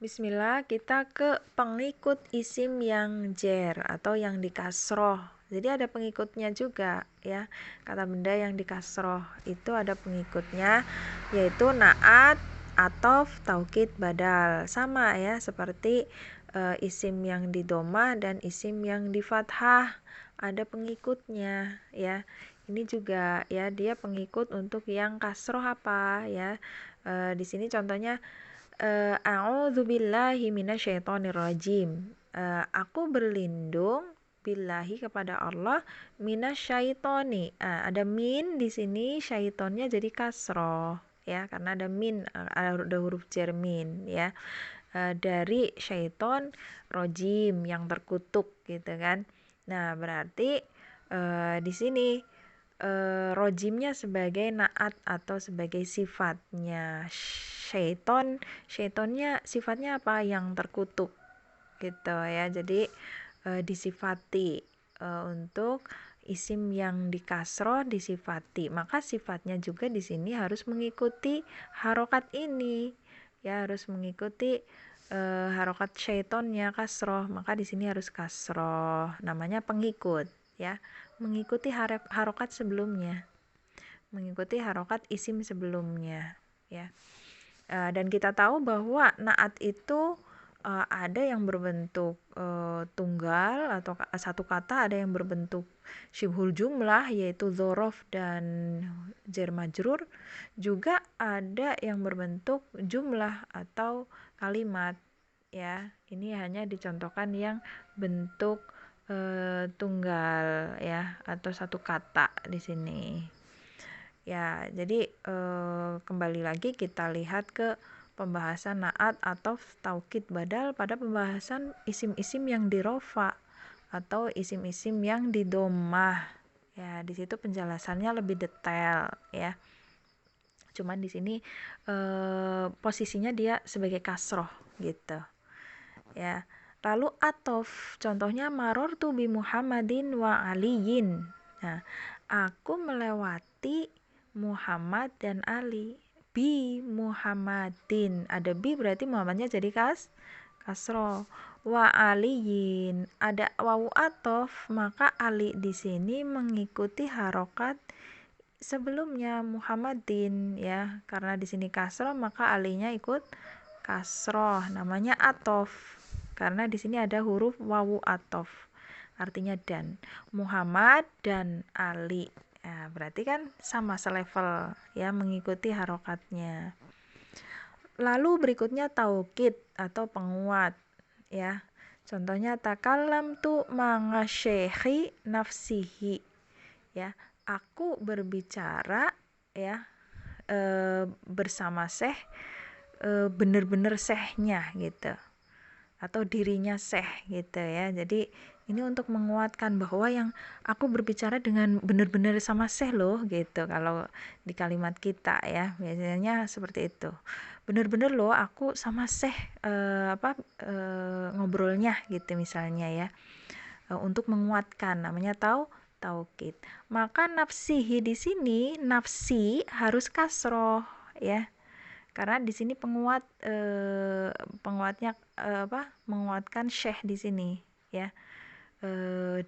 Bismillah, kita ke pengikut isim yang jer atau yang dikasroh. Jadi ada pengikutnya juga ya. Kata benda yang dikasroh itu ada pengikutnya, yaitu naat, atof, taukid, badal. Sama ya seperti isim yang di domah dan isim yang di fathah. Ada pengikutnya ya. Ini juga ya, dia pengikut untuk yang kasroh apa ya. Di sini contohnya a'udzubillahi minasyaitonirrajim. Aku berlindung billahi kepada Allah minasyaitoni. Ada min di sini, syaitonnya jadi kasroh ya, karena ada min, ada huruf jar min ya. Dari syaiton rojim yang terkutuk gitu kan. Nah, berarti di sini rojimnya sebagai naat atau sebagai sifatnya. Syaitonnya sifatnya apa? Yang terkutuk gitu ya. Jadi disifati untuk isim yang dikasroh disifati, maka sifatnya juga di sini harus mengikuti harokat ini ya, harus mengikuti harokat syaitonnya kasroh, maka di sini harus kasroh, namanya pengikut ya, mengikuti harokat sebelumnya, mengikuti harokat isim sebelumnya ya. Dan kita tahu bahwa naat itu ada yang berbentuk tunggal atau satu kata, ada yang berbentuk syibhul jumlah yaitu dzorof dan jar majrur, juga ada yang berbentuk jumlah atau kalimat ya. Ini hanya dicontohkan yang bentuk tunggal ya atau satu kata di sini. Ya, jadi kembali lagi kita lihat ke pembahasan naat atau taukid badal pada pembahasan isim-isim yang dirofa atau isim-isim yang didomah. Ya, di situ penjelasannya lebih detail ya. Cuman di sini posisinya dia sebagai kasroh gitu. Ya. Lalu atof, contohnya marortu bi Muhammadin wa aliyin. Nah, aku melewati Muhammad dan Ali. Bi Muhammadin, ada bi berarti Muhammadnya jadi kasro. Wa aliyin, ada wawu atof, maka Ali di sini mengikuti harokat sebelumnya Muhammadin ya, karena di sini kasro maka alinya ikut kasroh, namanya atof karena di sini ada huruf wawu atof, artinya dan. Muhammad dan Ali. Nah, berarti kan sama selevel ya, mengikuti harokatnya. Lalu berikutnya taukid atau penguat ya. Contohnya takallam tu mangasyekhi nafsihi ya. Aku berbicara ya bersama syekh, bener-bener syekhnya gitu, atau dirinya syekh gitu ya. Jadi ini untuk menguatkan bahwa yang aku berbicara dengan benar-benar sama syekh loh gitu. Kalau di kalimat kita ya biasanya seperti itu, benar-benar loh aku sama syekh ngobrolnya gitu misalnya ya. Untuk menguatkan, namanya taukid. Maka nafsihi di sini, nafsi harus kasroh ya, karena di sini penguatnya menguatkan syekh di sini ya,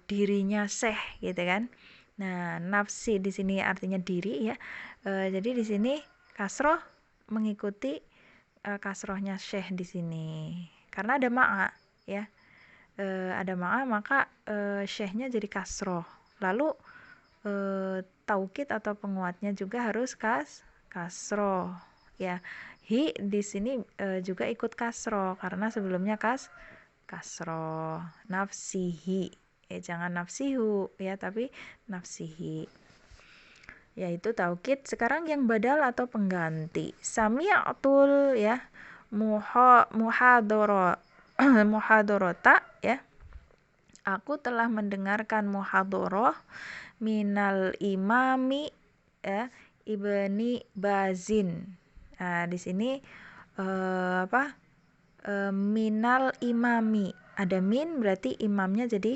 dirinya syekh gitu kan. Nah, nafsi di sini artinya diri ya. Jadi di sini kasroh mengikuti kasrohnya syekh di sini karena ada ma'a ya. Ada ma'a maka syekhnya jadi kasroh. Lalu taukid atau penguatnya juga harus kasroh ya. Hi di sini juga ikut kasroh karena sebelumnya kasroh. Nafsihi, jangan nafsihu ya, tapi nafsihi, yaitu taukid. Sekarang yang badal atau pengganti, sami'atul ya, muhadorota ya, aku telah mendengarkan muhadoroh minal imami ya, Ibni Bazin. Nah, di sini minal imami, ada min berarti imamnya jadi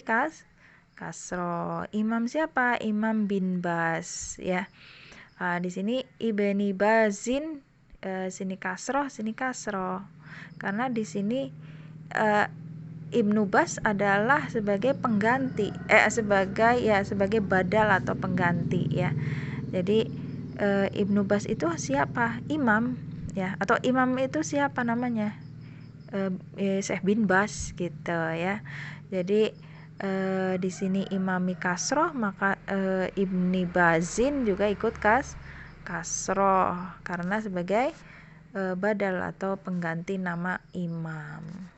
kasro. Imam siapa? Imam bin Bas ya. Di sini Ibni Bazin, sini kasroh, sini kasroh. Karena di sini Ibnu Bas adalah sebagai pengganti sebagai badal atau pengganti ya. Jadi Ibnu Bas itu siapa? Imam ya, atau imam itu siapa namanya? Syekh bin Bas gitu ya. Jadi di sini imami kasroh, maka Ibni Bazin juga ikut kasroh karena sebagai badal atau pengganti nama imam.